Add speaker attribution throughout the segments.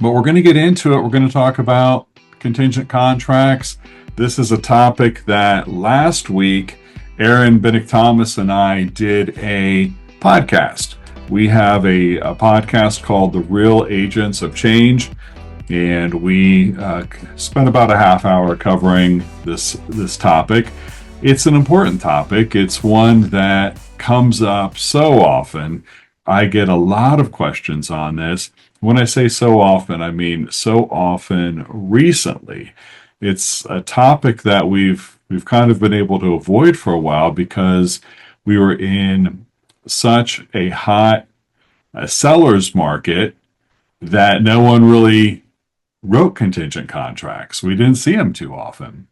Speaker 1: But we're going to get into it. We're going to talk about contingent contracts. This is a topic that last week, Aaron Bennick Thomas and I did a podcast. We have a podcast called The Real Agents of Change, and we spent about a half hour covering this topic. It's an important topic. It's one that comes up so often. I get a lot of questions on this. When I say so often, I mean so often recently. It's a topic that we've kind of been able to avoid for a while because we were in such a hot seller's market that no one really wrote contingent contracts. We didn't see them too often.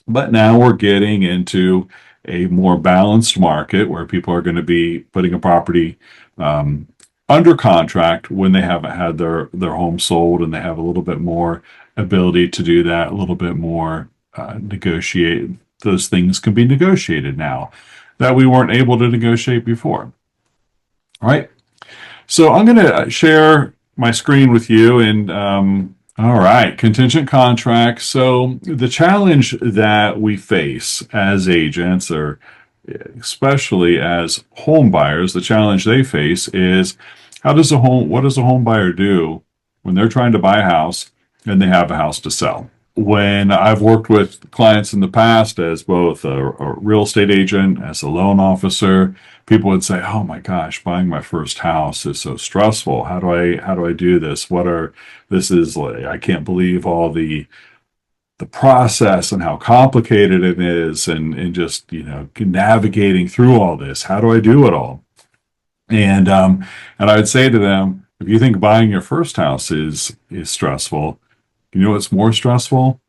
Speaker 1: But now we're getting into a more balanced market where people are going to be putting a property under contract when they haven't had their home sold, and they have a little bit more ability to do that, a little bit more negotiate. Those things can be negotiated now that we weren't able to negotiate before. All right. So I'm going to share my screen with you, and all right, contingent contracts. So the challenge that we face as agents, or especially as home buyers, the challenge they face is what does a home buyer do when they're trying to buy a house and they have a house to sell? When I've worked with clients in the past as both a real estate agent, as a loan officer, people would say, "Oh my gosh, buying my first house is so stressful. How do I do this? I can't believe all the process and how complicated it is, and just, navigating through all this. How do I do it all?" And I would say to them, if you think buying your first house is stressful, you know what's more stressful?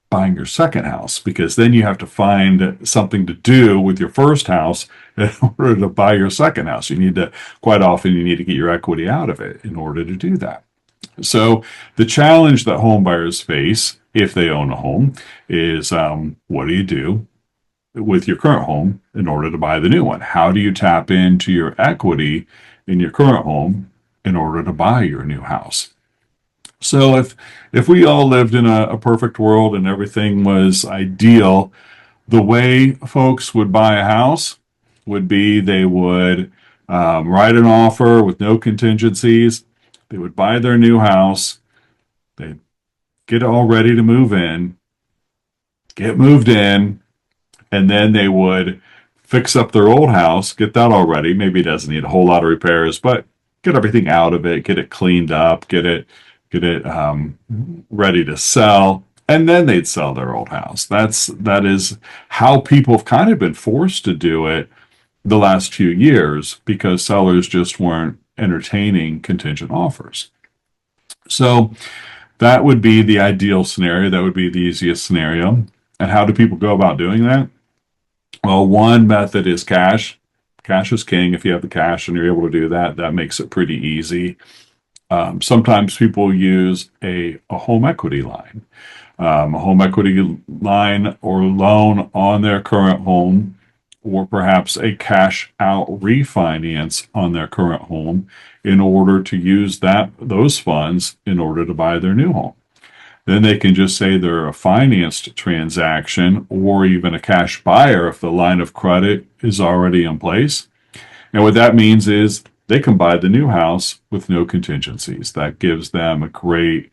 Speaker 1: Buying your second house, because then you have to find something to do with your first house in order to buy your second house. Quite often you need to get your equity out of it in order to do that. So the challenge that home buyers face if they own a home is, what do you do with your current home in order to buy the new one? How do you tap into your equity in your current home in order to buy your new house? So if we all lived in a perfect world and everything was ideal, the way folks would buy a house would be they would write an offer with no contingencies. They would buy their new house. They'd get all ready to move in, get moved in, and then they would fix up their old house, get that all ready. Maybe it doesn't need a whole lot of repairs, but get everything out of it, get it cleaned up, get it ready to sell, and then they'd sell their old house. That is how people have kind of been forced to do it the last few years, because sellers just weren't entertaining contingent offers. So that would be the ideal scenario. That would be the easiest scenario. And how do people go about doing that? Well, one method is cash. Cash is king. If you have the cash and you're able to do that, that makes it pretty easy. Sometimes people use a home equity line, a home equity line or loan on their current home, or perhaps a cash out refinance on their current home in order to use those funds in order to buy their new home. Then they can just say they're a financed transaction or even a cash buyer if the line of credit is already in place. And what that means is they can buy the new house with no contingencies. That gives them a great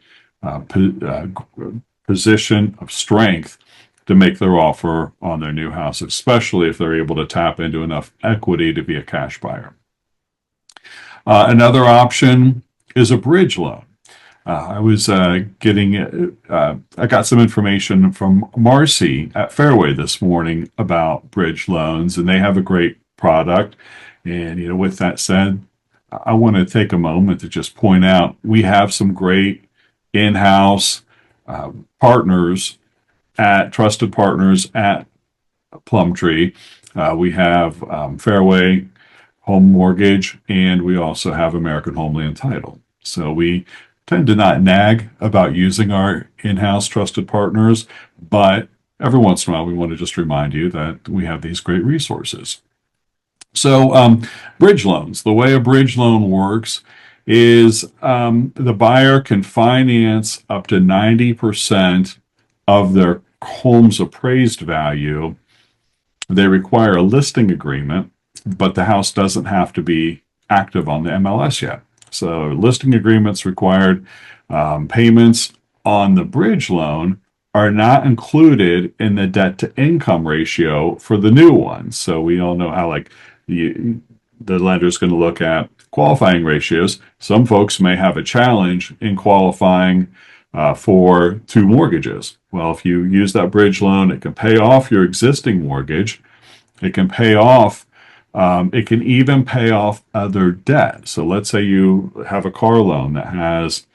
Speaker 1: position of strength to make their offer on their new house, especially if they're able to tap into enough equity to be a cash buyer. Another option is a bridge loan. I got some information from Marcy at Fairway this morning about bridge loans, and they have a great product. And, with that said, I want to take a moment to just point out we have some great in-house partners, trusted partners at Plum Tree. We have Fairway Home Mortgage, and we also have American Homeland Title. So we tend to not nag about using our in-house trusted partners, but every once in a while we want to just remind you that we have these great resources. So bridge loans, the way a bridge loan works is the buyer can finance up to 90% of their home's appraised value. They require a listing agreement, but the house doesn't have to be active on the MLS yet. So listing agreements required. Payments on the bridge loan are not included in the debt to income ratio for the new ones. So we all know how the lender's going to look at qualifying ratios. Some folks may have a challenge in qualifying for two mortgages. Well, if you use that bridge loan, it can pay off your existing mortgage. It can pay off. It can even pay off other debt. So let's say you have a car loan that has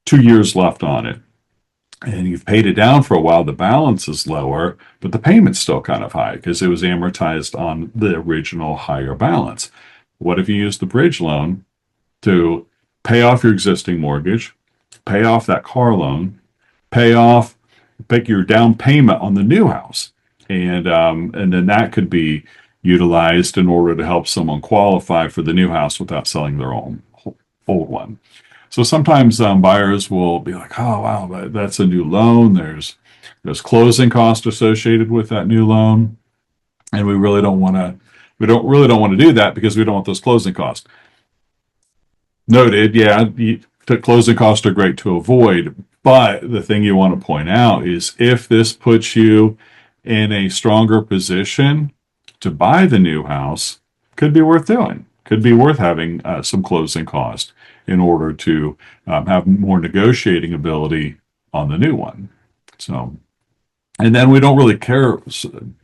Speaker 1: 2 years left on it, and you've paid it down for a while. The balance is lower, but the payment's still kind of high because it was amortized on the original higher balance. What if you use the bridge loan to pay off your existing mortgage, pay off that car loan, pick your down payment on the new house, and then that could be utilized in order to help someone qualify for the new house without selling their own old one. So sometimes buyers will be like, "Oh wow, that's a new loan. There's closing costs associated with that new loan, and we really don't want to do that because we don't want those closing costs." Noted, yeah, the closing costs are great to avoid, but the thing you want to point out is if this puts you in a stronger position to buy the new house, could be worth doing. Could be worth having some closing cost in order to have more negotiating ability on the new one. So, and then we don't really care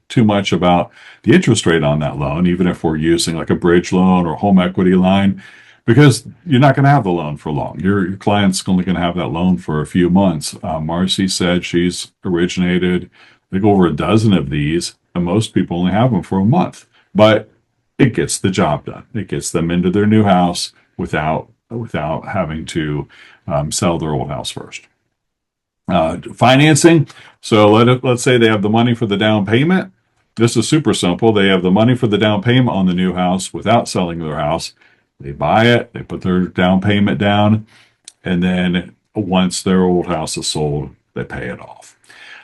Speaker 1: too much about the interest rate on that loan, even if we're using like a bridge loan or home equity line, because you're not going to have the loan for long. Your client's only going to have that loan for a few months. Marcy said she's originated, I think, over a dozen of these, and most people only have them for a month. But it gets the job done. It gets them into their new house without having to sell their old house first. Financing. So let's say they have the money for the down payment. This is super simple. They have the money for the down payment on the new house without selling their house. They buy it, they put their down payment down, and then once their old house is sold, they pay it off.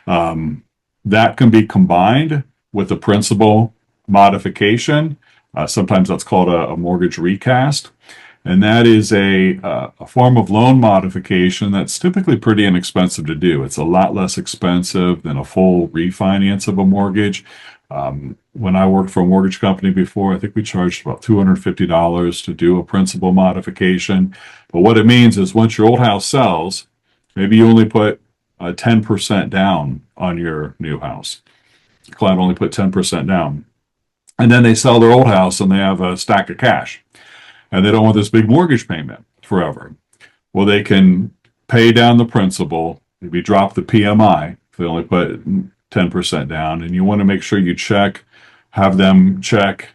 Speaker 1: That can be combined with a principal modification. Sometimes that's called a mortgage recast. And that is a form of loan modification that's typically pretty inexpensive to do. It's a lot less expensive than a full refinance of a mortgage. When I worked for a mortgage company before, I think we charged about $250 to do a principal modification. But what it means is once your old house sells, maybe you only put 10% down on your new house. The client only put 10% down. And then they sell their old house and they have a stack of cash. And they don't want this big mortgage payment forever. Well, they can pay down the principal, maybe drop the PMI if they only put 10% down. And you want to make sure you have them check,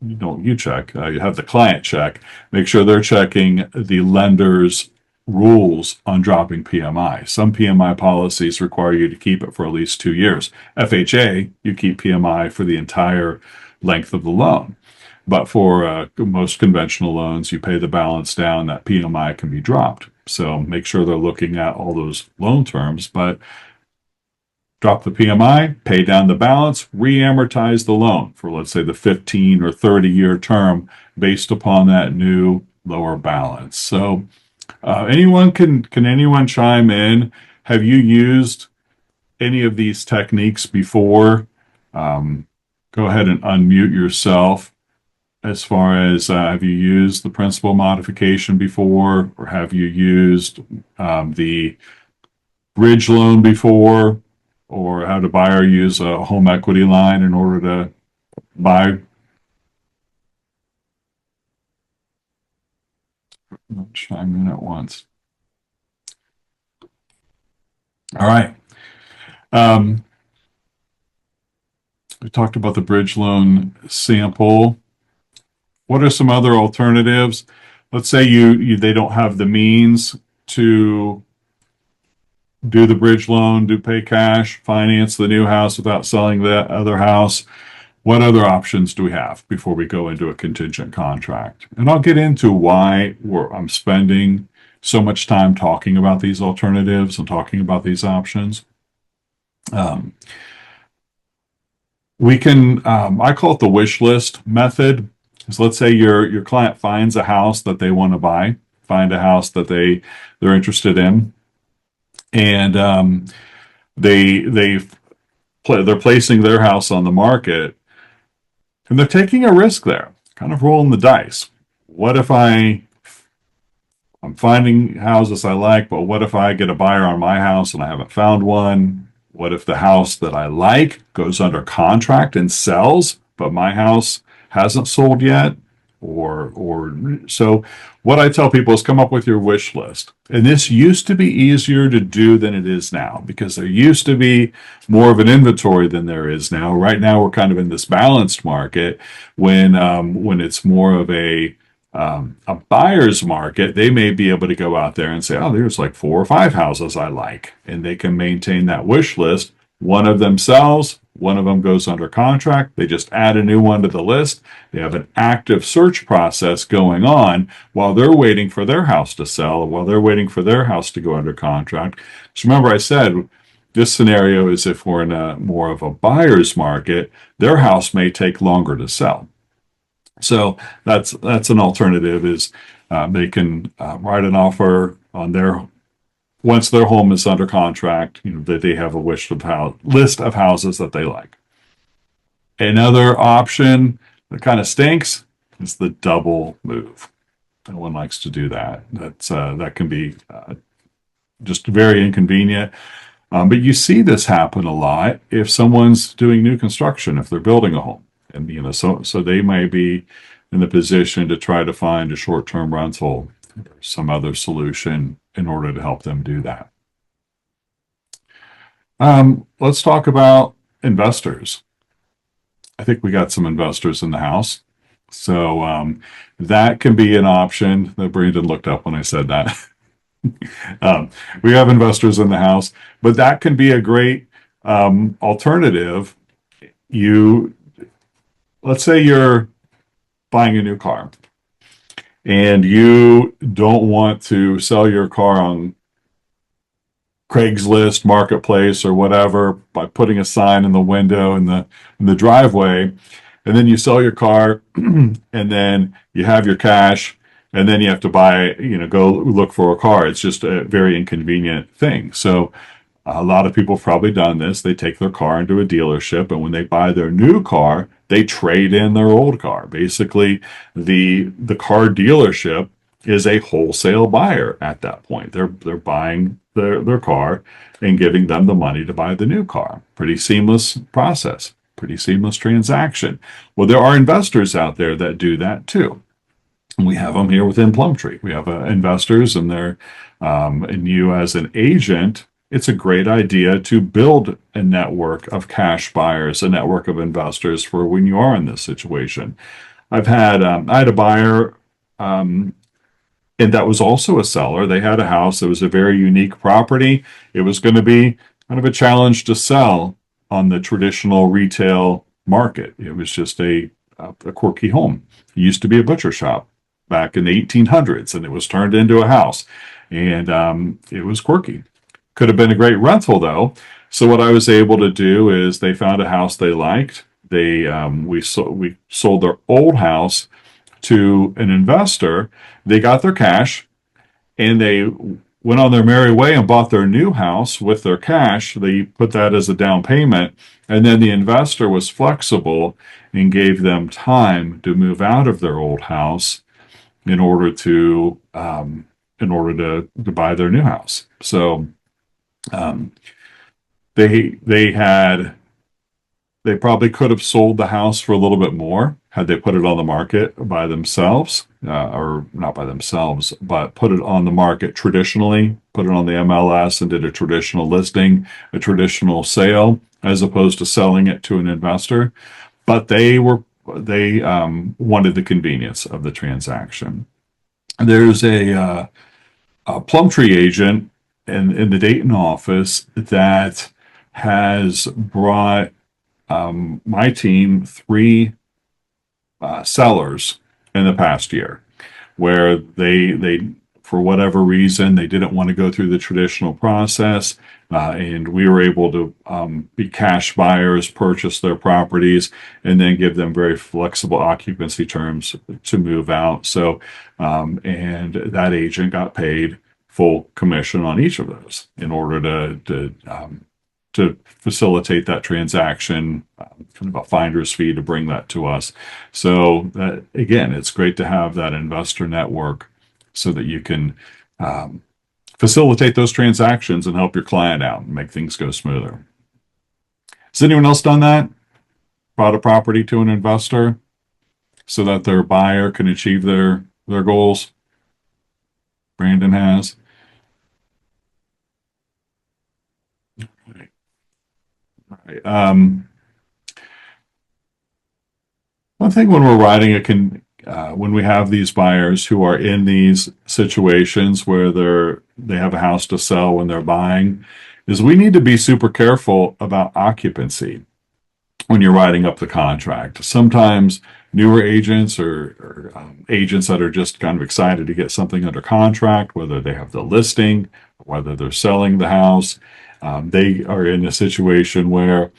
Speaker 1: you have the client check, make sure they're checking the lender's rules on dropping PMI. Some PMI policies require you to keep it for at least 2 years. FHA, you keep PMI for the entire length of the loan. But for most conventional loans, you pay the balance down, that PMI can be dropped. So make sure they're looking at all those loan terms, but drop the PMI, pay down the balance, re-amortize the loan for, let's say, the 15 or 30-year term based upon that new lower balance. So can anyone chime in? Have you used any of these techniques before? Go ahead and unmute yourself. As far as have you used the principal modification before, or have you used the bridge loan before, or how to buy or use a home equity line in order to buy? Chime in at once. All right. We talked about the bridge loan sample. What are some other alternatives? Let's say they don't have the means to do the bridge loan, pay cash, finance the new house without selling the other house. what other options do we have before we go into a contingent contract? And I'll get into why I'm spending so much time talking about these alternatives and talking about these options. Um, I call it the wish list method. So let's say your client finds a house that they want to buy, find a house that they're interested in, and they're placing their house on the market, and they're taking a risk there, kind of rolling the dice. What if I'm finding houses I like, but what if I get a buyer on my house and I haven't found one? What if the house that I like goes under contract and sells, but my house hasn't sold yet? Or so what I tell people is come up with your wish list. And this used to be easier to do than it is now because there used to be more of an inventory than there is now. Right now, we're kind of in this balanced market when it's more of a buyer's market. They may be able to go out there and say, oh, there's like 4 or 5 houses I like, and they can maintain that wish list. One of them sells, one of them goes under contract. They just add a new one to the list. They have an active search process going on while they're waiting for their house to sell, or while they're waiting for their house to go under contract. So remember, I said this scenario is if we're in a more of a buyer's market, their house may take longer to sell. So that's an alternative is they can write an offer on once their home is under contract, that they have a list of houses that they like. Another option that kind of stinks is the double move. No one likes to do that. That can be just very inconvenient. But you see this happen a lot if someone's doing new construction, if they're building a home. And so they may be in the position to try to find a short-term rental or some other solution in order to help them do that. Let's talk about investors. I think we got some investors in the house. So that can be an option that Brandon looked up when I said that. We have investors in the house, but that can be a great alternative. Let's say you're buying a new car and you don't want to sell your car on Craigslist, Marketplace, or whatever by putting a sign in the window in the driveway, and then you sell your car and then you have your cash and then you have to go look for a car. It's just a very inconvenient thing. So a lot of people have probably done this. They take their car into a dealership, and when they buy their new car, they trade in their old car. Basically, the car dealership is a wholesale buyer at that point. They're buying their car and giving them the money to buy the new car. Pretty seamless process, pretty seamless transaction. Well, there are investors out there that do that too. We have them here within Plum Tree. We have investors, and and you as an agent, it's a great idea to build a network of cash buyers, a network of investors for when you are in this situation. I had a buyer, and that was also a seller. They had a house that was a very unique property. It was going to be kind of a challenge to sell on the traditional retail market. It was just a quirky home. It used to be a butcher shop back in the 1800s, and it was turned into a house, and it was quirky. Could have been a great rental though. So what I was able to do is they found a house they liked. We sold their old house to an investor. They got their cash and they went on their merry way and bought their new house with their cash. They put that as a down payment, and then the investor was flexible and gave them time to move out of their old house in order to buy their new house. So they probably could have sold the house for a little bit more had they put it on the market by themselves, or not by themselves, but put it on the market traditionally, put it on the MLS and did a traditional listing, a traditional sale, as opposed to selling it to an investor. But they wanted the convenience of the transaction. There's a Plum Tree agent in the Dayton office that has brought my team 3 sellers in the past year where they for whatever reason they didn't want to go through the traditional process, and we were able to be cash buyers, purchase their properties, and then give them very flexible occupancy terms to move out. So and that agent got paid full commission on each of those in order to facilitate that transaction, kind of a finder's fee to bring that to us. So that, again, it's great to have that investor network so that you can facilitate those transactions and help your client out and make things go smoother. Has anyone else done that? Bought a property to an investor so that their buyer can achieve their goals? Brandon has. Right. One thing when we're writing when we have these buyers who are in these situations where they have a house to sell when they're buying, is we need to be super careful about occupancy when you're writing up the contract. Sometimes newer agents or agents that are just kind of excited to get something under contract, whether they have the listing, whether they're selling the house, they are in a situation where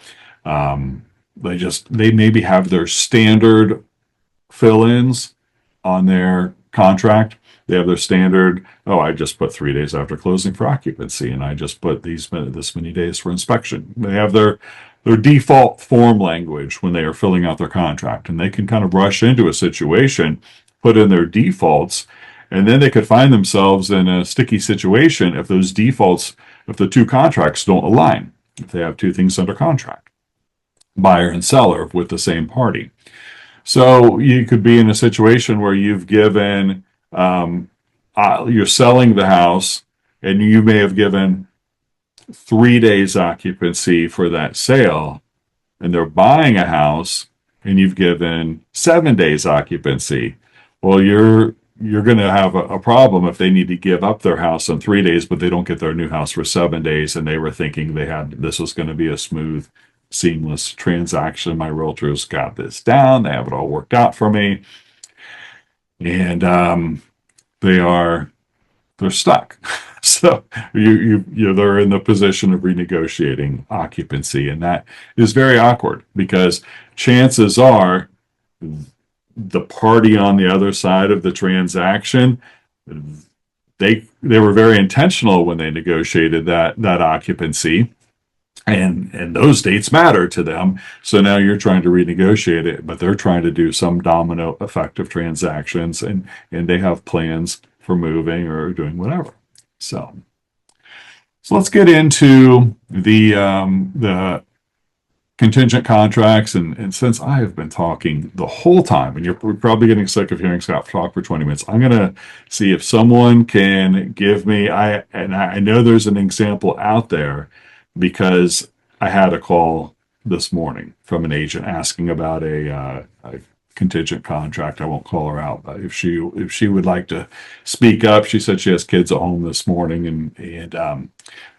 Speaker 1: they maybe have their standard fill-ins on their contract. They have their standard, I just put 3 days after closing for occupancy, and I just put this many days for inspection. They have their default form language when they are filling out their contract, and they can kind of rush into a situation, put in their defaults, and then they could find themselves in a sticky situation if those defaults, if the 2 contracts don't align, if they have 2 things under contract, buyer and seller with the same party. So you could be in a situation where you've given, you're selling the house and you may have given 3 days occupancy for that sale, and they're buying a house and you've given 7 days occupancy. Well, you're going to have a problem if they need to give up their house in 3 days, but they don't get their new house for 7 days, and they were thinking this was going to be a smooth, seamless transaction. My realtor's got this down. They have it all worked out for me. And they're stuck. So they're in the position of renegotiating occupancy. And that is very awkward because chances are the party on the other side of the transaction, they were very intentional when they negotiated that occupancy. And those dates matter to them. So now you're trying to renegotiate it, but they're trying to do some domino effect of transactions, and they have plans for moving or doing whatever. So let's get into the contingent contracts. And since I have been talking the whole time, and you're probably getting sick of hearing Scott talk for 20 minutes, I'm going to see if someone can give me, I know there's an example out there, because I had a call this morning from an agent asking about a contingent contract. I won't call her out, but if she would like to speak up, she said she has kids at home this morning and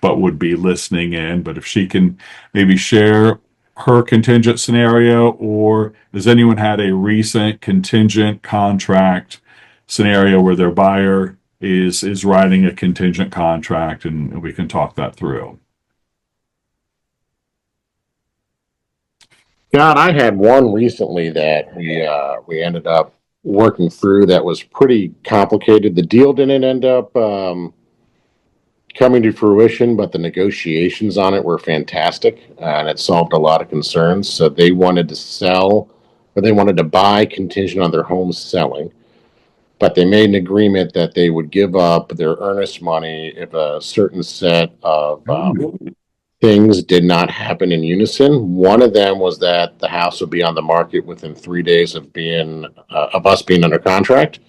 Speaker 1: but would be listening in. But if she can maybe share her contingent scenario, or has anyone had a recent contingent contract scenario where their buyer is writing a contingent contract, and we can talk that through.
Speaker 2: God, I had one recently that we ended up working through that was pretty complicated. The deal didn't end up coming to fruition, but the negotiations on it were fantastic, and it solved a lot of concerns. So they wanted to sell, or they wanted to buy contingent on their home selling, but they made an agreement that they would give up their earnest money if a certain set of things did not happen in unison. One of them was that the house would be on the market within 3 days of us being under contract.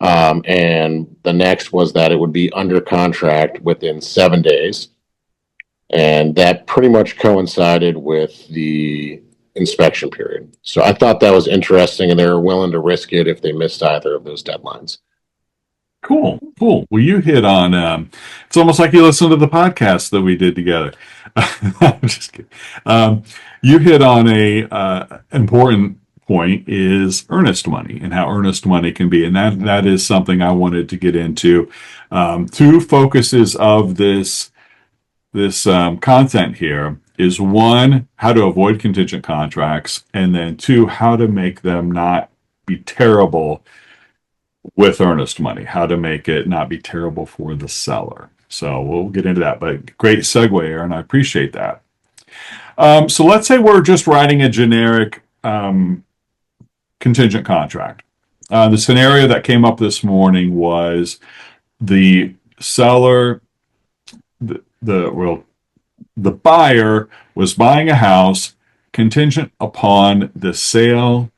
Speaker 2: And the next was that it would be under contract within 7 days. And that pretty much coincided with the inspection period. So I thought that was interesting, and they were willing to risk it if they missed either of those deadlines.
Speaker 1: Cool. Well, you hit on, it's almost like you listened to the podcast that we did together. I'm just kidding. You hit on a important point is earnest money and how earnest money can be, and that is something I wanted to get into. Two focuses of this content here is one, how to avoid contingent contracts, and then two, how to make them not be terrible with earnest money, how to make it not be terrible for the seller. So we'll get into that, but great segue, Aaron. I appreciate that. So let's say we're just writing a generic contingent contract. The scenario that came up this morning was the seller, the buyer was buying a house contingent upon the sale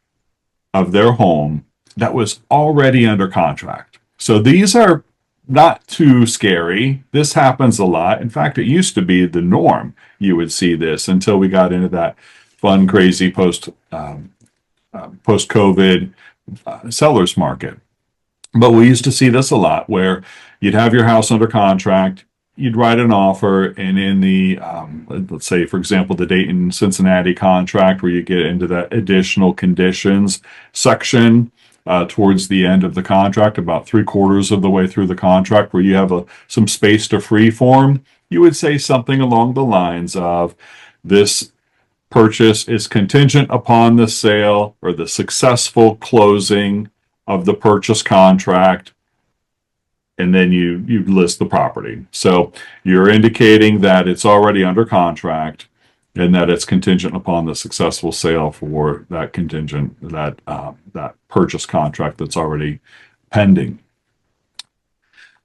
Speaker 1: of their home that was already under contract. So these are not too scary. This happens a lot. In fact, it used to be the norm. You would see this until we got into that fun, crazy post-COVID sellers market. But we used to see this a lot where you'd have your house under contract, you'd write an offer, and in the, let's say, for example, the Dayton Cincinnati contract, where you get into that additional conditions section towards the end of the contract, about 3/4 of the way through the contract, where you have some space to freeform, you would say something along the lines of, this purchase is contingent upon the sale or the successful closing of the purchase contract, and then you list the property. So you're indicating that it's already under contract and that it's contingent upon the successful sale for that that purchase contract that's already pending.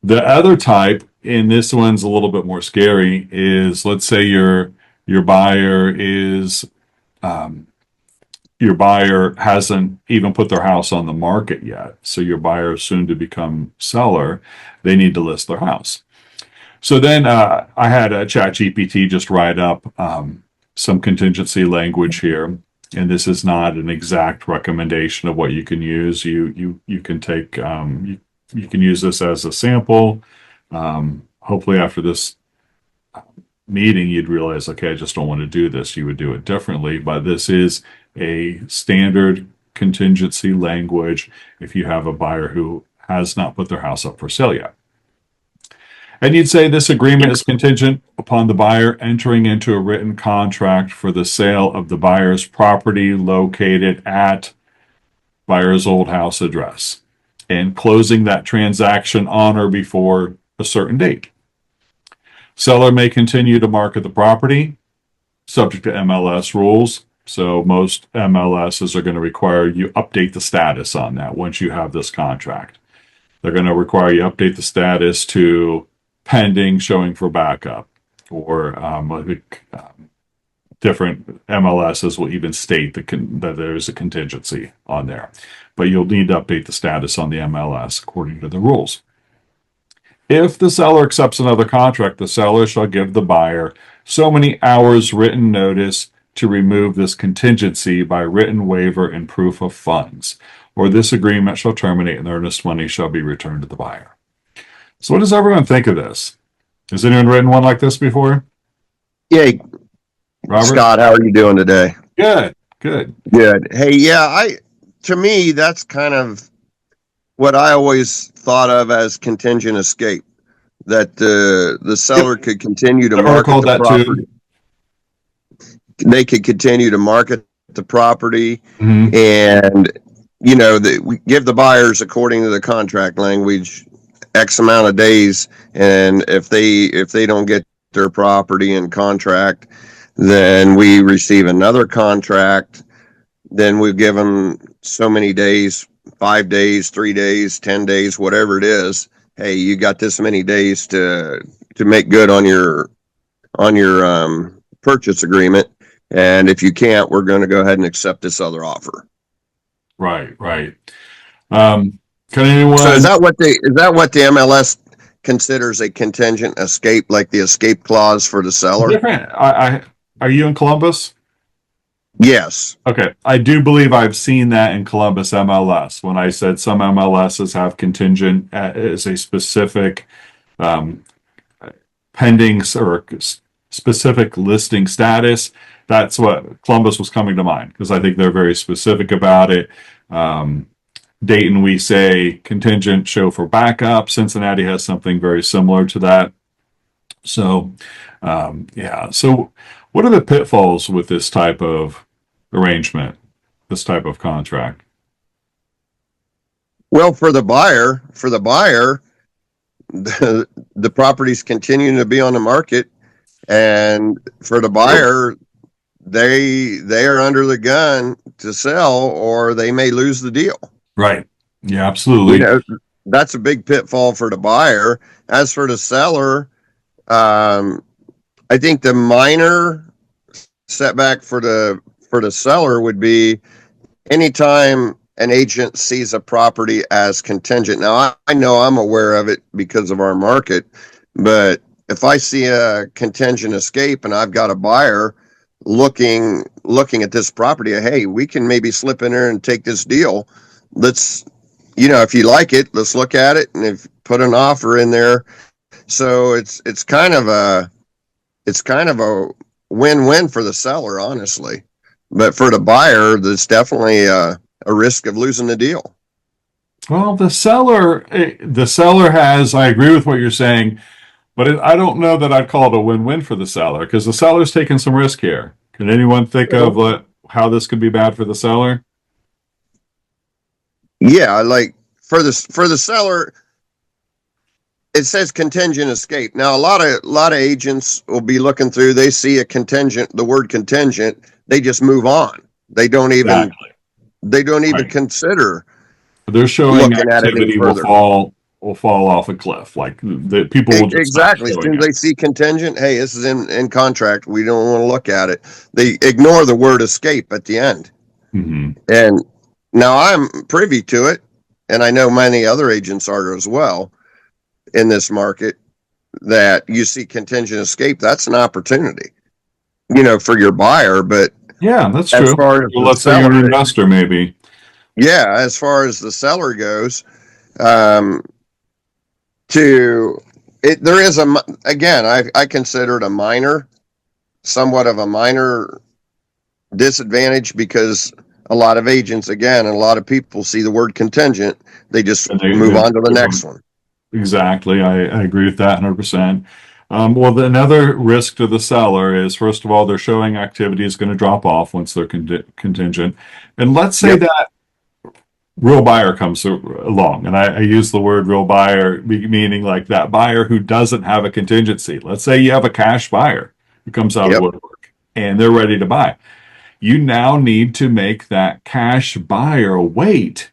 Speaker 1: The other type, and this one's a little bit more scary, is let's say your buyer is your buyer hasn't even put their house on the market yet. So your buyer is soon to become seller. They need to list their house. So then I had a ChatGPT just write up some contingency language here. And this is not an exact recommendation of what you can use. You can take you can use this as a sample. Hopefully after this meeting, you'd realize, okay, I just don't want to do this. You would do it differently, but this is a standard contingency language if you have a buyer who has not put their house up for sale yet. And you'd say this agreement is contingent upon the buyer entering into a written contract for the sale of the buyer's property located at buyer's old house address and closing that transaction on or before a certain date. Seller may continue to market the property subject to MLS rules. So most MLSs are going to require you update the status on that once you have this contract. They're going to require you update the status to pending, showing for backup, or different MLSs will even state that there is a contingency on there. But you'll need to update the status on the MLS according to the rules. If the seller accepts another contract, the seller shall give the buyer so many hours written notice to remove this contingency by written waiver and proof of funds, or this agreement shall terminate and the earnest money shall be returned to the buyer. So what does everyone think of this? Has anyone written one like this before?
Speaker 3: Yeah,
Speaker 1: Robert?
Speaker 3: Scott, how are you doing today?
Speaker 1: Good.
Speaker 3: Good. Hey, yeah, to me, that's kind of what I always thought of as contingent escape, that the seller could continue to market the property. They could continue to market the property, and we give the buyers, according to the contract language, X amount of days, and if they don't get their property in contract, then we receive another contract. Then we give them so many days, 5 days, 3 days, 10 days, whatever it is. Hey, you got this many days to make good on your purchase agreement, and if you can't, we're going to go ahead and accept this other offer.
Speaker 1: Right. Can anyone?
Speaker 3: So is that what the MLS considers a contingent escape, like the escape clause for the seller?
Speaker 1: Different. Are you in Columbus?
Speaker 3: Yes.
Speaker 1: Okay. I do believe I've seen that in Columbus MLS. When I said some MLSs have contingent as a specific pending or specific listing status. That's what Columbus was coming to mind, because I think they're very specific about it. Dayton, we say contingent, show for backup. Cincinnati has something very similar to that. So, yeah. So, what are the pitfalls with this type of arrangement, this type of contract?
Speaker 3: Well, for the buyer, the property's continuing to be on the market, and for the buyer, they are under the gun to sell, or they may lose the deal.
Speaker 1: Right. Yeah, absolutely.
Speaker 3: You know, that's a big pitfall for the buyer. As for the seller, I think the minor setback for the seller would be anytime an agent sees a property as contingent. Now, I know I'm aware of it because of our market, but if I see a contingent escape and I've got a buyer looking at this property, hey, we can maybe slip in there and take this deal. Let's, if you like it, let's look at it and put an offer in there. So it's kind of a win-win for the seller, honestly. But for the buyer, there's definitely a risk of losing the deal.
Speaker 1: Well, the seller has, I agree with what you're saying, but I don't know that I'd call it a win-win for the seller, because the seller's taking some risk here. Can anyone think of how this could be bad for the seller?
Speaker 3: Yeah, like for the seller, it says contingent escape. Now, a lot of agents will be looking through. They see the word contingent, they just move on. They don't even
Speaker 1: Right.
Speaker 3: consider.
Speaker 1: They're showing
Speaker 3: looking at it any
Speaker 1: activity
Speaker 3: further.
Speaker 1: will fall off a cliff. Like the people will just
Speaker 3: Exactly. As soon as they see contingent, hey, this is in contract. We don't want to look at it. They ignore the word escape at the end.
Speaker 1: Mm-hmm.
Speaker 3: And now I'm privy to it, and I know many other agents are as well in this market, that you see contingent escape. That's an opportunity, for your buyer. But
Speaker 1: Yeah, that's
Speaker 3: as
Speaker 1: true.
Speaker 3: far as
Speaker 1: Well, let's say you're an investor, maybe.
Speaker 3: yeah, as far as the seller goes, there is I consider it somewhat of a minor disadvantage, because a lot of agents, again, and a lot of people see the word contingent, they just move on to the next one.
Speaker 1: Exactly. I agree with that 100%. Well, another risk to the seller is, first of all, their showing activity is going to drop off once they're contingent. And let's say that real buyer comes along, and I use the word real buyer, meaning like that buyer who doesn't have a contingency. Let's say you have a cash buyer who comes out of woodwork and they're ready to buy. You now need to make that cash buyer wait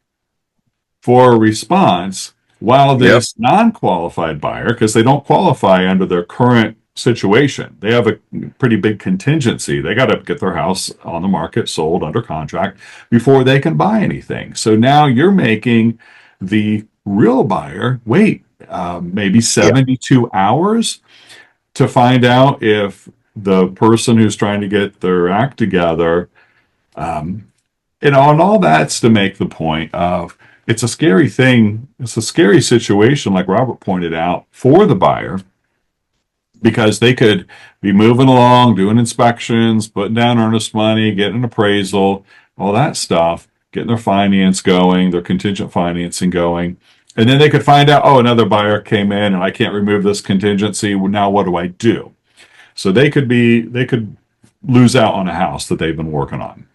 Speaker 1: for a response, while this non-qualified buyer, because they don't qualify under their current situation, they have a pretty big contingency. They got to get their house on the market, sold, under contract before they can buy anything. So now you're making the real buyer wait maybe 72 hours to find out if the person who's trying to get their act together, and all that's to make the point of, it's a scary thing. It's a scary situation, like Robert pointed out, for the buyer, because they could be moving along, doing inspections, putting down earnest money, getting an appraisal, all that stuff, getting their finance going, their contingent financing going. And then they could find out, oh, another buyer came in and I can't remove this contingency. Well, now what do I do? So they could lose out on a house that they've been working on.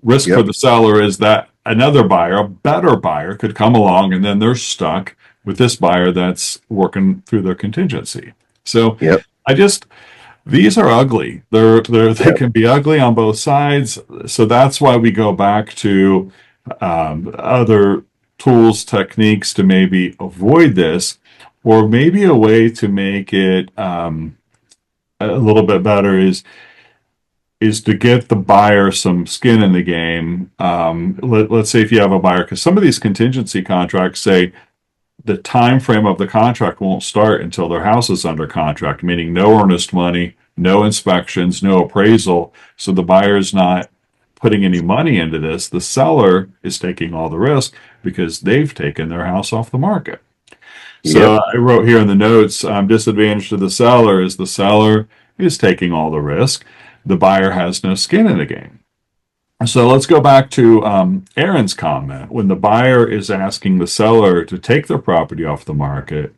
Speaker 1: Risk for the seller is that another buyer, a better buyer, could come along, and then they're stuck with this buyer that's working through their contingency. So these are ugly. They can be ugly on both sides. So that's why we go back to other tools, techniques to maybe avoid this, or maybe a way to make it a little bit better is to get the buyer some skin in the game. Let's say if you have a buyer, because some of these contingency contracts say the time frame of the contract won't start until their house is under contract, meaning no earnest money, no inspections, no appraisal. So the buyer's not putting any money into this. The seller is taking all the risk because they've taken their house off the market. So I wrote here in the notes, disadvantage to the seller is is taking all the risk. The buyer has no skin in the game. So let's go back to Aaron's comment. When the buyer is asking the seller to take their property off the market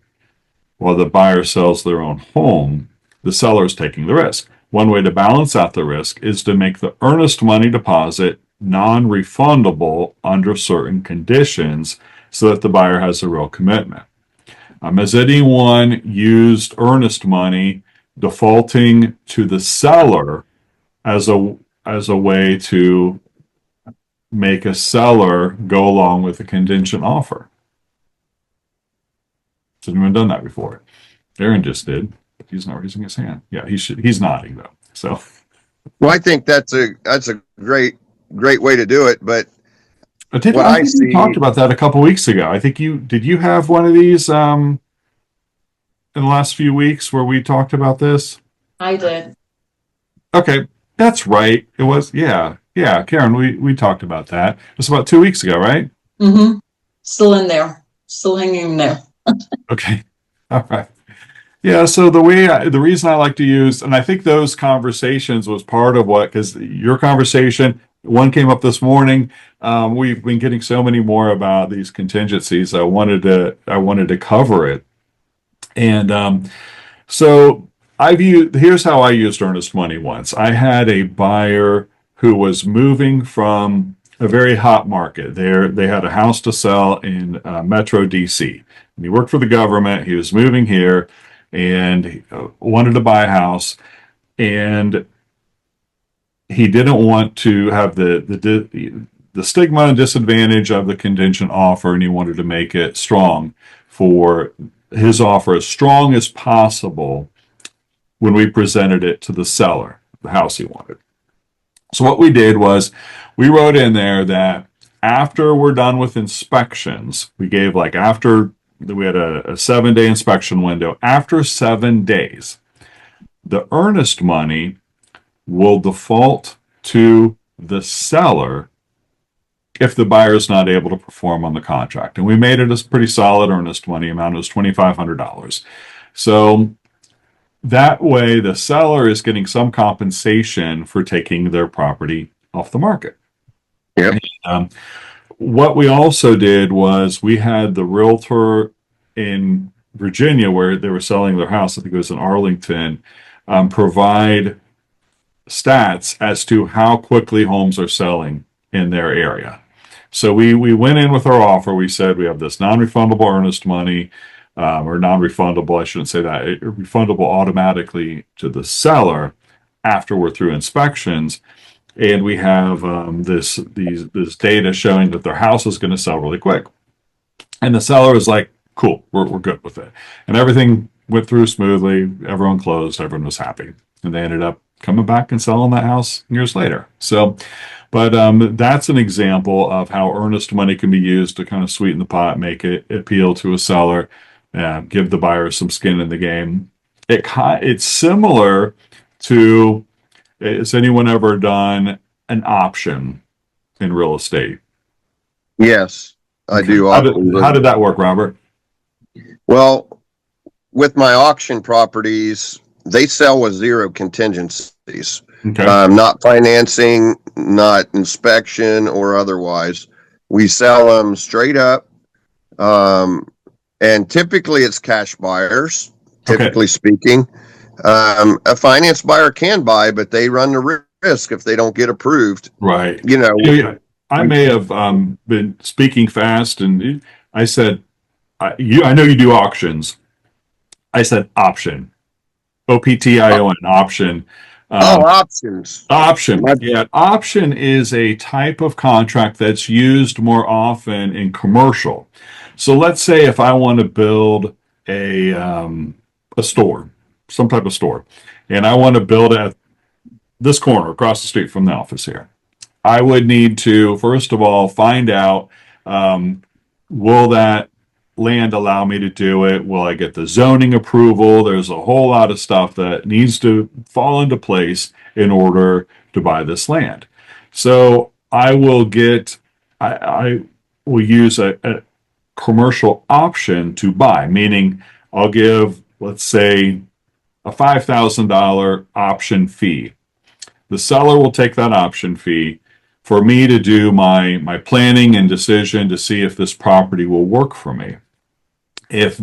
Speaker 1: while the buyer sells their own home, the seller is taking the risk. One way to balance out the risk is to make the earnest money deposit non-refundable under certain conditions so that the buyer has a real commitment. Has anyone used earnest money defaulting to the seller as a way to make a seller go along with a contingent offer? Has anyone done that before? Aaron just did, but he's not raising his hand. Yeah, he's nodding though. So,
Speaker 3: Well, I think that's a great way to do it. But
Speaker 1: I think we talked about that a couple weeks ago. I think you have one of these in the last few weeks where we talked about this?
Speaker 4: I did.
Speaker 1: Okay, that's right. It was, yeah. Karen, we talked about that. It was about 2 weeks ago, right?
Speaker 4: Mm-hmm. Still in there. Still hanging in there.
Speaker 1: Okay. All right. Yeah, so the reason I like to use, and I think those conversations was part of what, because your conversation, one came up this morning. We've been getting so many more about these contingencies. I wanted to cover it. And so here's how I used earnest money once. I had a buyer who was moving from a very hot market. They had a house to sell in Metro DC. And he worked for the government. He was moving here and he wanted to buy a house. And he didn't want to have the stigma and disadvantage of the contingent offer, and he wanted to make it strong for his offer as strong as possible when we presented it to the seller, the house he wanted. So what we did was we wrote in there that after we're done with inspections, we gave we had a 7-day inspection window. After 7 days, the earnest money will default to the seller if the buyer is not able to perform on the contract. And we made it a pretty solid earnest money amount. It was $2,500. So that way the seller is getting some compensation for taking their property off the market.
Speaker 3: Yep.
Speaker 1: What we also did was we had the realtor in Virginia where they were selling their house, I think it was in Arlington, provide stats as to how quickly homes are selling in their area. So we went in with our offer. We said we have this non-refundable earnest money, or non-refundable, I shouldn't say that, refundable automatically to the seller after we're through inspections. And we have this data showing that their house is going to sell really quick. And the seller was like, cool, we're good with it. And everything went through smoothly. Everyone closed. Everyone was happy. And they ended up coming back and selling that house years later. So, but that's an example of how earnest money can be used to kind of sweeten the pot, make it appeal to a seller, give the buyer some skin in the game. It's similar to, has anyone ever done an option in real estate?
Speaker 3: Yes, I do.
Speaker 1: How did that work, Robert?
Speaker 3: Well, with my auction properties, they sell with zero contingencies.
Speaker 1: Okay.
Speaker 3: Not financing, not inspection or otherwise. We sell them straight up. And typically it's cash buyers, typically speaking. A finance buyer can buy, but they run the risk if they don't get approved.
Speaker 1: Right. I may have been speaking fast, and I said, I know you do auctions. I said option. OPTION, option.
Speaker 3: Options.
Speaker 1: Option. Yeah, option is a type of contract that's used more often in commercial. So let's say if I want to build a store, some type of store, and I want to build it at this corner across the street from the office here. I would need to, first of all, find out, will that land allow me to do it? Will I get the zoning approval? There's a whole lot of stuff that needs to fall into place in order to buy this land. So I will use a commercial option to buy, meaning I'll give, let's say, a $5,000 option fee. The seller will take that option fee for me to do my planning and decision to see if this property will work for me. If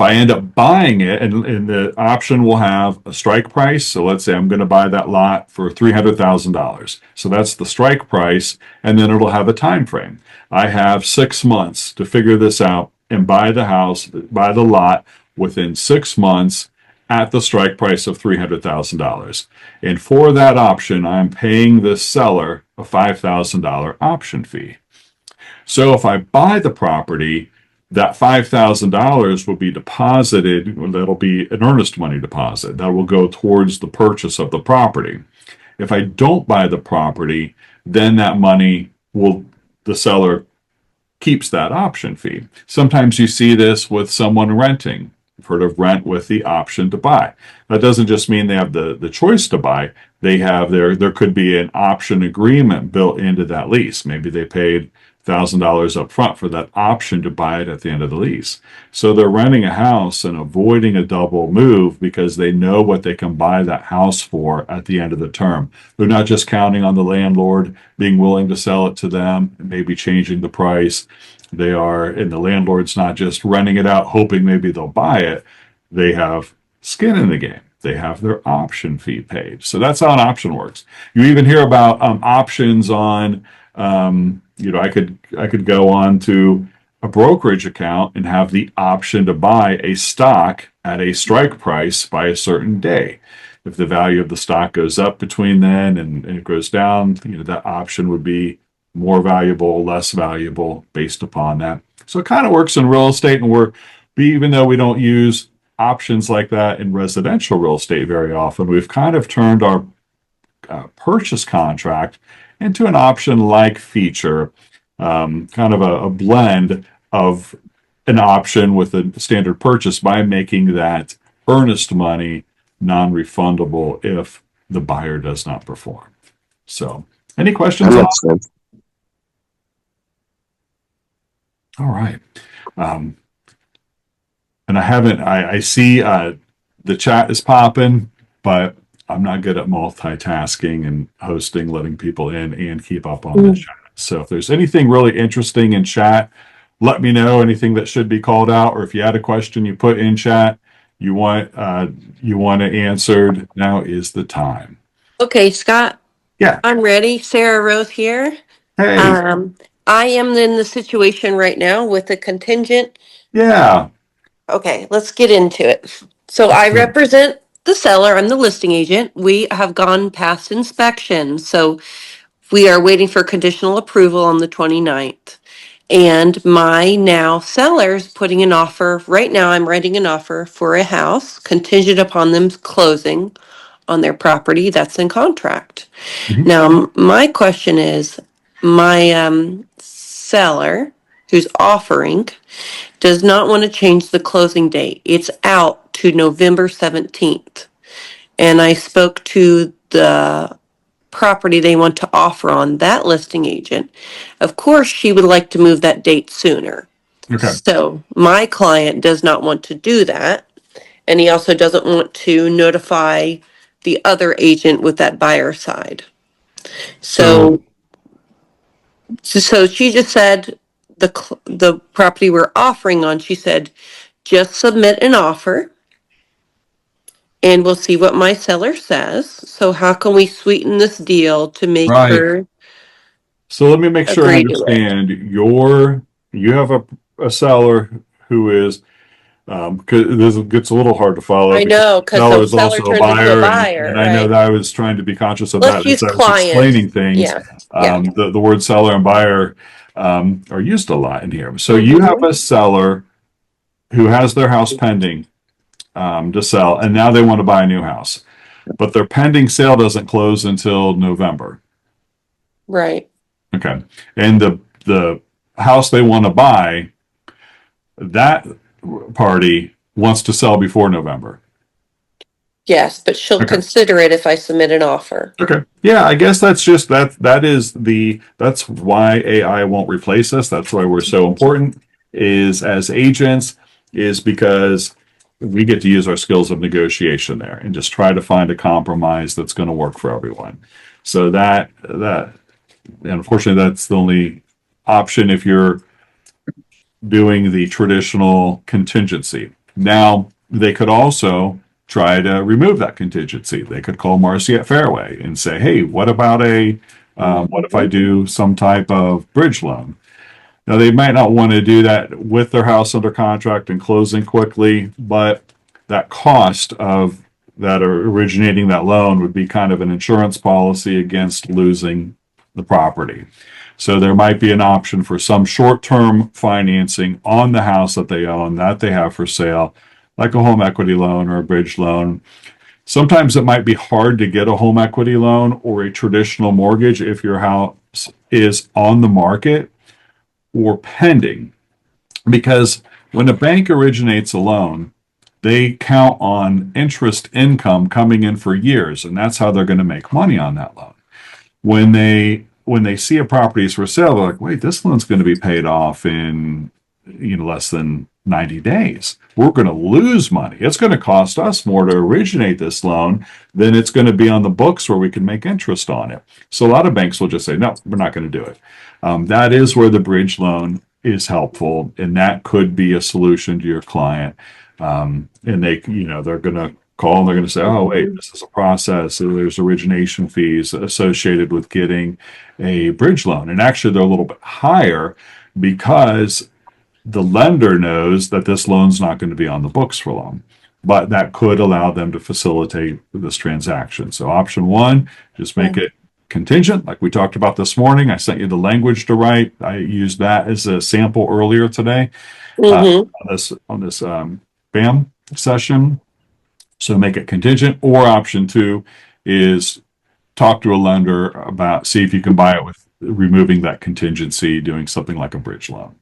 Speaker 1: I end up buying it, and the option will have a strike price. So let's say I'm going to buy that lot for $300,000. So that's the strike price, and then it'll have a time frame. I have 6 months to figure this out and buy the lot within 6 months at the strike price of $300,000. And for that option, I'm paying the seller a $5,000 option fee. So if I buy the property, that $5,000 will be deposited. That'll be an earnest money deposit that will go towards the purchase of the property. If I don't buy the property, then that money the seller keeps that option fee. Sometimes you see this with someone renting. You've heard of rent with the option to buy. That doesn't just mean they have the choice to buy. They have there could be an option agreement built into that lease. Maybe they paid $1,000 up front for that option to buy it at the end of the lease. So they're renting a house and avoiding a double move because they know what they can buy that house for at the end of the term. They're not just counting on the landlord being willing to sell it to them and maybe changing the price. And the landlord's not just renting it out hoping maybe they'll buy it. They have skin in the game. They have their option fee paid. So that's how an option works. You even hear about options on I could go on to a brokerage account and have the option to buy a stock at a strike price by a certain day. If the value of the stock goes up between then and it goes down, that option would be more valuable, less valuable based upon that. So it kind of works in real estate, and even though we don't use options like that in residential real estate very often, we've kind of turned our purchase contract into an option-like feature, kind of a blend of an option with a standard purchase by making that earnest money non-refundable if the buyer does not perform. So, any questions?
Speaker 3: That makes sense.
Speaker 1: All right. And I see the chat is popping, but I'm not good at multitasking and hosting, letting people in and keep up on the chat. So if there's anything really interesting in chat, let me know. Anything that should be called out, or if you had a question you put in chat, you want it answered, now is the time.
Speaker 5: Okay, Scott.
Speaker 1: Yeah.
Speaker 5: I'm ready. Sarah Rose here.
Speaker 1: Hey.
Speaker 5: I am in the situation right now with the contingent.
Speaker 1: Yeah.
Speaker 5: Okay, let's get into it. So I represent the seller. I'm the listing agent. We have gone past inspection. So we are waiting for conditional approval on the 29th. And my now seller's putting an offer. Right now, I'm writing an offer for a house contingent upon them closing on their property that's in contract.
Speaker 1: Mhm.
Speaker 5: Now, my question is, my seller who's offering does not want to change the closing date. It's out to November 17th. And I spoke to the property they want to offer on that listing agent. Of course, she would like to move that date sooner.
Speaker 1: Okay.
Speaker 5: So my client does not want to do that. And he also doesn't want to notify the other agent with that buyer side. So she just said the property we're offering on, she said, just submit an offer and we'll see what my seller says. So how can we sweeten this deal to make
Speaker 1: Right.
Speaker 5: her
Speaker 1: So let me make sure I
Speaker 5: agree to it?
Speaker 1: understand. You have a seller who is, because this gets a little hard to follow.
Speaker 5: I know, because
Speaker 1: seller
Speaker 5: the
Speaker 1: is
Speaker 5: seller
Speaker 1: also a
Speaker 5: turned into a
Speaker 1: buyer,
Speaker 5: buyer,
Speaker 1: and I know
Speaker 5: right?
Speaker 1: that I was trying to be conscious of
Speaker 5: Let's
Speaker 1: that
Speaker 5: use
Speaker 1: as I was
Speaker 5: client.
Speaker 1: explaining things.
Speaker 5: Yeah.
Speaker 1: The word seller and buyer are used a lot in here. So you have a seller who has their house pending to sell, and now they want to buy a new house, but their pending sale doesn't close until November.
Speaker 5: Right.
Speaker 1: Okay, and the house they want to buy, that party wants to sell before November.
Speaker 5: Yes, but she'll
Speaker 1: Okay.
Speaker 5: consider it if I submit an offer.
Speaker 1: Okay. Yeah, I guess that's just that's why AI won't replace us. That's why we're so important is as agents, is because we get to use our skills of negotiation there and just try to find a compromise that's going to work for everyone. So and unfortunately, that's the only option if you're doing the traditional contingency. Now, they could also try to remove that contingency. They could call Marcy at Fairway and say, hey, what about what if I do some type of bridge loan? Now, they might not want to do that with their house under contract and closing quickly, but that cost of that originating that loan would be kind of an insurance policy against losing the property. So there might be an option for some short-term financing on the house that they own, that they have for sale, like a home equity loan or a bridge loan. Sometimes it might be hard to get a home equity loan or a traditional mortgage if your house is on the market or pending, because when a bank originates a loan, they count on interest income coming in for years, and that's how they're going to make money on that loan. When they see a property is for sale, they're like, wait, this loan's going to be paid off in less than 90 days. We're going to lose money. It's going to cost us more to originate this loan than it's going to be on the books where we can make interest on it. So a lot of banks will just say, no, we're not going to do it. That is where the bridge loan is helpful, and that could be a solution to your client. And they're going to call and they're going to say, oh, wait, this is a process. So there's origination fees associated with getting a bridge loan. And actually, they're a little bit higher because the lender knows that this loan's not going to be on the books for long. But that could allow them to facilitate this transaction. So option one, just make it contingent, like we talked about this morning. I sent you the language to write. I used that as a sample earlier today on this BAM session. So make it contingent. Or option two is talk to a lender about, see if you can buy it with removing that contingency, doing something like a bridge loan.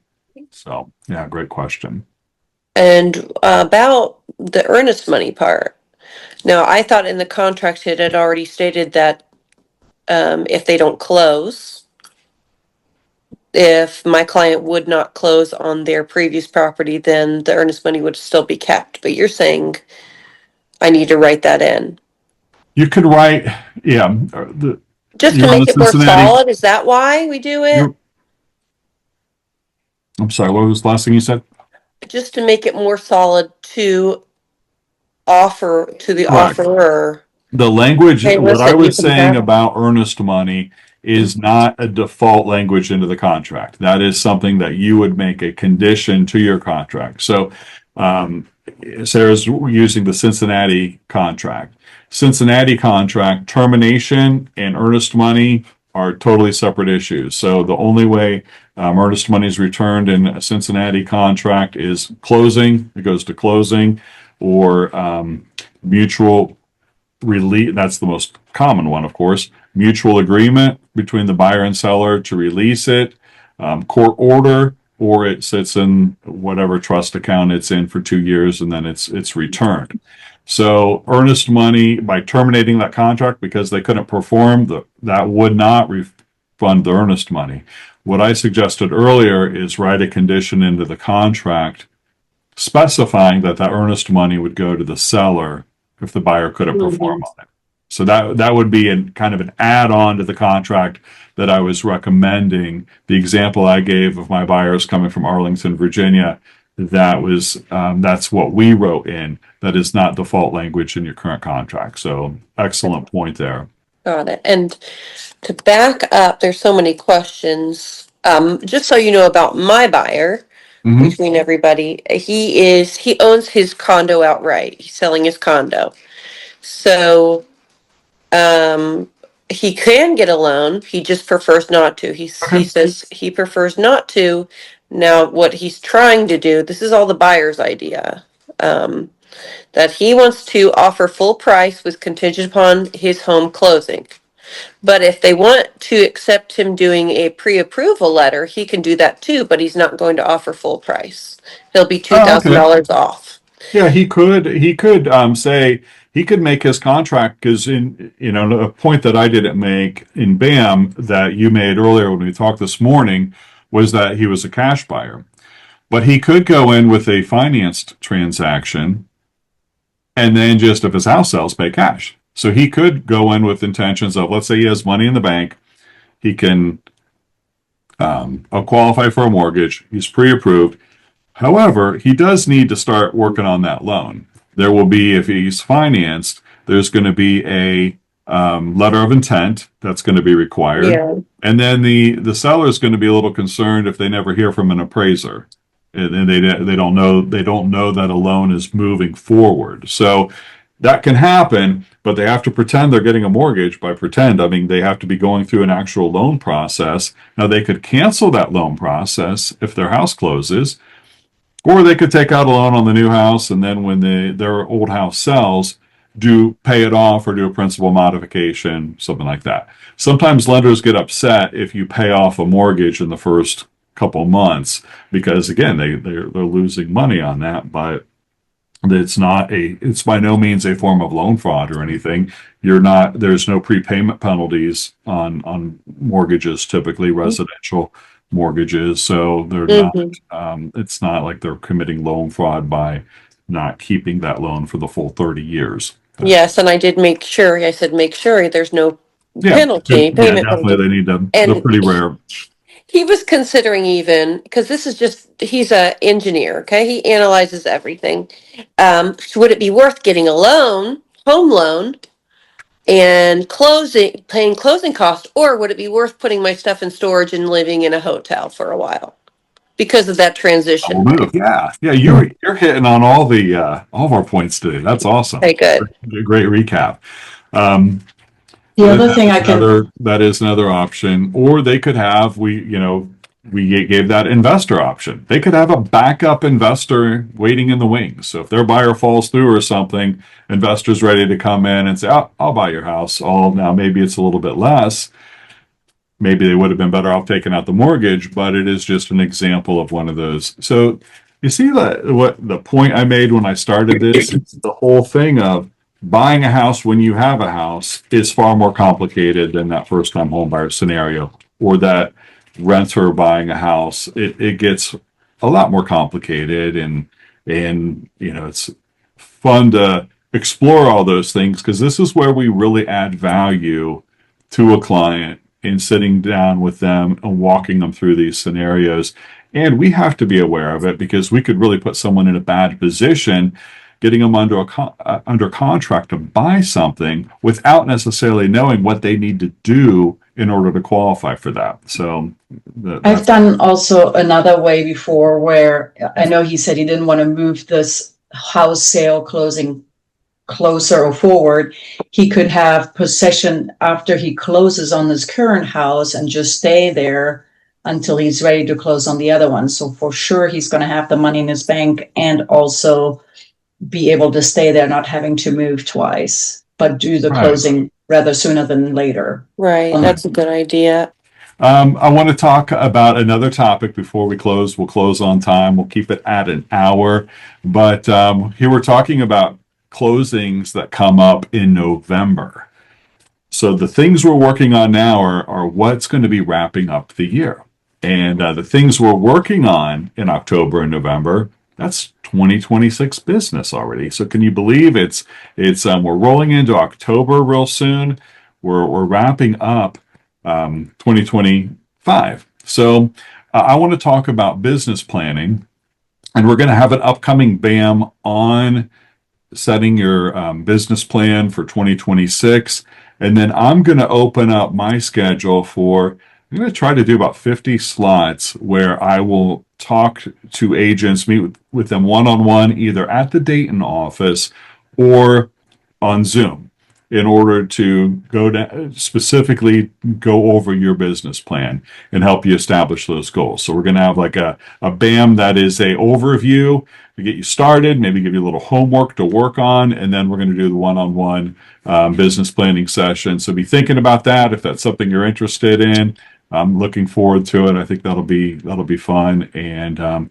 Speaker 1: So yeah, great question.
Speaker 5: And about the earnest money part. Now, I thought in the contract it had already stated that if they don't close, if my client would not close on their previous property, then the earnest money would still be kept. But you're saying I need to write that in.
Speaker 1: You could write,
Speaker 5: just to make it more solid. Is that why we do it?
Speaker 1: I'm sorry, what was the last thing you said?
Speaker 5: Just to make it more solid to offer to the
Speaker 1: Correct.
Speaker 5: offerer.
Speaker 1: The language,
Speaker 5: Hey,
Speaker 1: what I
Speaker 5: listen,
Speaker 1: was saying about earnest money is not a default language into the contract. That is something that you would make a condition to your contract. So Sarah's using the Cincinnati contract. Cincinnati contract termination and earnest money are totally separate issues. So the only way earnest money is returned in a Cincinnati contract is closing. It goes to closing, or mutual release. That's the most common one, of course. Mutual agreement between the buyer and seller to release it, court order, or it sits in whatever trust account it's in for 2 years and then it's returned. So earnest money, by terminating that contract because they couldn't perform, that would not refund the earnest money. What I suggested earlier is write a condition into the contract specifying that earnest money would go to the seller if the buyer couldn't perform on it. So that would be kind of an add-on to the contract that I was recommending. The example I gave of my buyers coming from Arlington, Virginia, that's what we wrote in. That is not default language in your current contract. So excellent point there.
Speaker 5: Got it. And to back up, there's so many questions. Just so you know about my buyer, between everybody, he owns his condo outright. He's selling his condo. So he can get a loan. He just prefers not to. He says he prefers not to. Now, what he's trying to do, this is all the buyer's idea, that he wants to offer full price with contingent upon his home closing. But if they want to accept him doing a pre-approval letter, he can do that too, but he's not going to offer full price. He'll be $2,000 off.
Speaker 1: Yeah, he could say he could make his contract, because in a point that I didn't make in BAM that you made earlier when we talked this morning was that he was a cash buyer. But he could go in with a financed transaction and then just if his house sells, pay cash. So he could go in with intentions of, let's say he has money in the bank, he can qualify for a mortgage, he's pre-approved. However, he does need to start working on that loan. There will be, if he's financed, there's going to be a letter of intent that's going to be required.
Speaker 5: Yeah.
Speaker 1: And then the seller is going to be a little concerned if they never hear from an appraiser, and they don't know that a loan is moving forward. So that can happen, but they have to pretend they're getting a mortgage. By pretend, I mean they have to be going through an actual loan process. Now they could cancel that loan process if their house closes, or they could take out a loan on the new house, and then when their old house sells, pay it off or do a principal modification, something like that. Sometimes lenders get upset if you pay off a mortgage in the first couple months because, again, they're losing money on that, but it's by no means a form of loan fraud or anything. There's no prepayment penalties on mortgages, typically residential mortgages. So they're not, it's not like they're committing loan fraud by not keeping that loan for the full 30 years.
Speaker 5: Yes, and I did make sure, I said, make sure there's no penalty, payment
Speaker 1: definitely
Speaker 5: penalty.
Speaker 1: they need to,
Speaker 5: And
Speaker 1: they're pretty rare.
Speaker 5: he was considering even, because this is just, he's a engineer, okay? He analyzes everything. So would it be worth getting a loan, home loan, and paying closing costs, or would it be worth putting my stuff in storage and living in a hotel for a while because of that transition?
Speaker 1: Move. Yeah. You're hitting on all of our points today. That's awesome.
Speaker 5: Okay, good.
Speaker 1: Great recap.
Speaker 4: The other thing
Speaker 1: that is another option, or they could have, we gave that investor option. They could have a backup investor waiting in the wings. So if their buyer falls through or something, investors ready to come in and say, I'll buy your house. Now maybe it's a little bit less. Maybe they would have been better off taking out the mortgage, but it is just an example of one of those. So you see what the point I made when I started this? It's the whole thing of buying a house when you have a house is far more complicated than that first-time home buyer scenario, or that renter buying a house. It gets a lot more complicated, and it's fun to explore all those things, because this is where we really add value to a client in sitting down with them and walking them through these scenarios. And we have to be aware of it, because we could really put someone in a bad position getting them under contract to buy something without necessarily knowing what they need to do in order to qualify for that. So
Speaker 4: I've done also another way before, where I know he said he didn't want to move this house sale closing closer or forward. He could have possession after he closes on his current house and just stay there until he's ready to close on the other one. So for sure, he's going to have the money in his bank and also be able to stay there, not having to move twice, but do the closing rather sooner than later.
Speaker 5: Right. That's a good idea.
Speaker 1: I want to talk about another topic before we close. We'll close on time. We'll keep it at an hour. But here we're talking about closings that come up in November. So the things we're working on now are what's going to be wrapping up the year. And the things we're working on in October and November, that's 2026 business already. So can you believe it's we're rolling into October real soon. We're wrapping up 2025. So I want to talk about business planning, and we're going to have an upcoming BAM on setting your business plan for 2026. And then I'm going to open up my schedule I'm going to try to do about 50 slots where I will talk to agents, meet with them one-on-one, either at the Dayton office or on Zoom, in order to specifically go over your business plan and help you establish those goals. So we're going to have like a BAM that is a overview to get you started, maybe give you a little homework to work on, and then we're going to do the one-on-one business planning session. So be thinking about that if that's something you're interested in. I'm looking forward to it. I think that'll be fun. And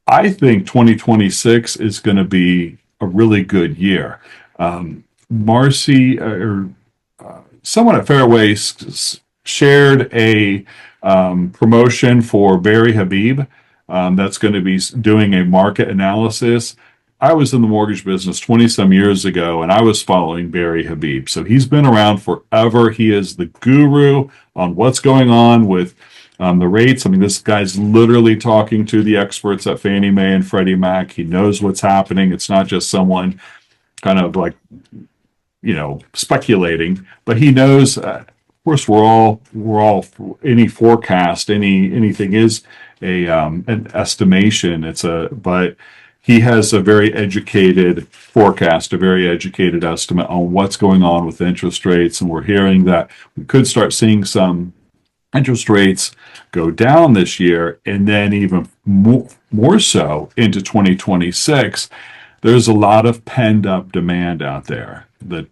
Speaker 1: I think 2026 is going to be a really good year. Marcy, someone at Fairway shared a promotion for Barry Habib that's going to be doing a market analysis. I was in the mortgage business 20 some years ago, and I was following Barry Habib. So he's been around forever. He is the guru on what's going on with the rates. I mean, this guy's literally talking to the experts at Fannie Mae and Freddie Mac. He knows what's happening. It's not just someone kind of like, speculating, but he knows. Of course, we're all any forecast, anything is an estimation. But he has a very educated forecast, a very educated estimate on what's going on with interest rates, and we're hearing that we could start seeing some interest rates go down this year, and then even more so into 2026. There's a lot of pent up demand out there. The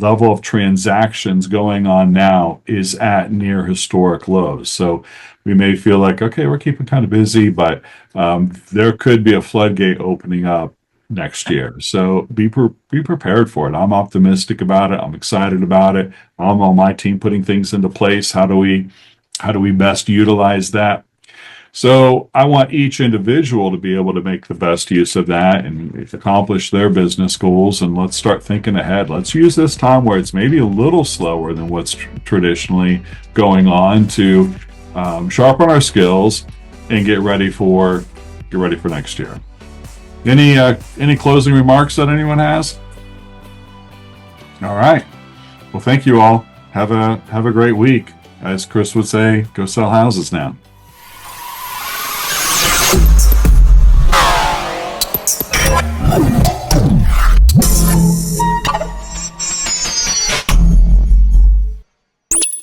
Speaker 1: level of transactions going on now is at near historic lows. So we may feel like, okay, we're keeping kind of busy, but there could be a floodgate opening up next year. So be prepared for it. I'm optimistic about it. I'm excited about it. I'm on my team putting things into place. How do we best utilize that? So I want each individual to be able to make the best use of that and accomplish their business goals. And let's start thinking ahead. Let's use this time where it's maybe a little slower than what's traditionally going on to sharpen our skills and get ready for next year. Any closing remarks that anyone has? All right. Well, thank you all. Have a great week. As Chris would say, go sell houses now.